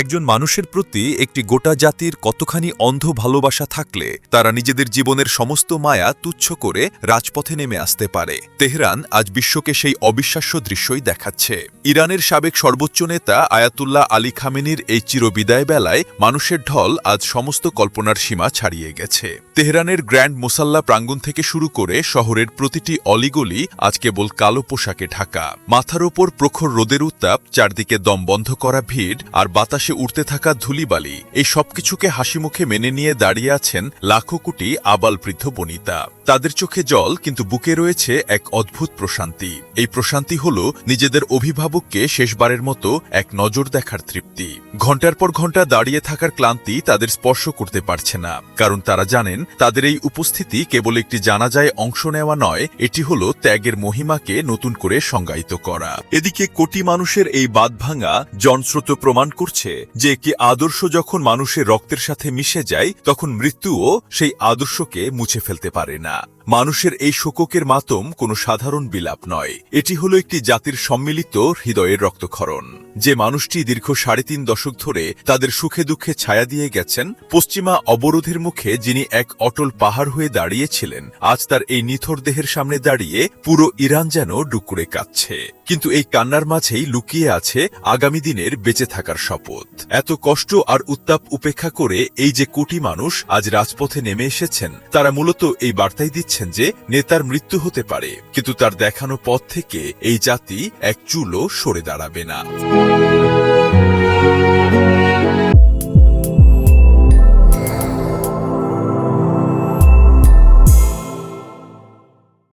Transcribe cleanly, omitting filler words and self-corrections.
একজন মানুষের প্রতি একটি গোটা জাতির কতখানি অন্ধ ভালোবাসা থাকলে তারা নিজেদের জীবনের সমস্ত মায়া তুচ্ছ করে রাজপথে নেমে আসতে পারে। তেহরান আজ বিশ্বকে সেই অবিশ্বাস্য দৃশ্যই দেখাচ্ছে। ইরানের সাবেক সর্বোচ্চ নেতা আয়াতুল্লাহ আলী খামেনির এই চিরবিদায় বেলায় মানুষের ঢল আজ সমস্ত কল্পনার সীমা ছাড়িয়ে গেছে। তেহরানের গ্র্যান্ড মোসাল্লা প্রাঙ্গণ থেকে শুরু করে শহরের প্রতিটি অলিগলি আজ কেবল কালো পোশাকে ঢাকা। মাথার ওপর প্রখর রোদের উত্তাপ, চারদিকে দম বন্ধ করা ভিড় আর বাতাসে উড়তে থাকা ধুলিবালি, এই সবকিছুকে হাসিমুখে মেনে নিয়ে দাঁড়িয়ে আছেন লাখো কোটি আবাল বৃদ্ধ বনিতা। তাদের চোখে জল, কিন্তু বুকে রয়েছে এক অদ্ভুত প্রশান্তি। এই প্রশান্তি হল নিজেদের অভিভাবককে শেষবারের মতো এক নজর দেখার তৃপ্তি। ঘণ্টার পর ঘণ্টা দাঁড়িয়ে থাকার ক্লান্তি তাদের স্পর্শ করতে পারছে না, কারণ তারা জানেন তাদের এই উপস্থিতি কেবল একটি জানাজায় অংশ নেওয়া নয়, এটি হল ত্যাগের মহিমাকে নতুন করে সংজ্ঞায়িত করা। এদিকে কোটি মানুষের এই বাঁধভাঙা জনস্রোত প্রমাণ করছে যে কি আদর্শ যখন মানুষের রক্তের সাথে মিশে যায়, তখন মৃত্যুও সেই আদর্শকে মুছে ফেলতে পারে না। মানুষের এই শোকের মাতম কোনো সাধারণ বিলাপ নয়, এটি হলো একটি জাতির সম্মিলিত হৃদয়ের রক্তক্ষরণ। যে মানুষটি দীর্ঘ ৩.৫ দশক ধরে তাদের সুখে দুঃখে ছায়া দিয়ে গেছেন, পশ্চিমা অবরোধের মুখে যিনি এক অটল পাহাড় হয়ে দাঁড়িয়েছিলেন, আজ তার এই নিথর দেহের সামনে দাঁড়িয়ে পুরো ইরান যেন ডুকরে কাঁদছে। কিন্তু এই কান্নার মাঝেই লুকিয়ে আছে আগামী দিনের বেঁচে থাকার শপথ। এত কষ্ট আর উত্তাপ উপেক্ষা করে এই যে কোটি মানুষ আজ রাজপথে নেমে এসেছেন, তারা মূলত এই বার্তাই দিচ্ছেন যে নেতার মৃত্যু হতে পারে, কিন্তু তার দেখানো পথ থেকে এই জাতি এক চুলও সরে দাঁড়াবে না।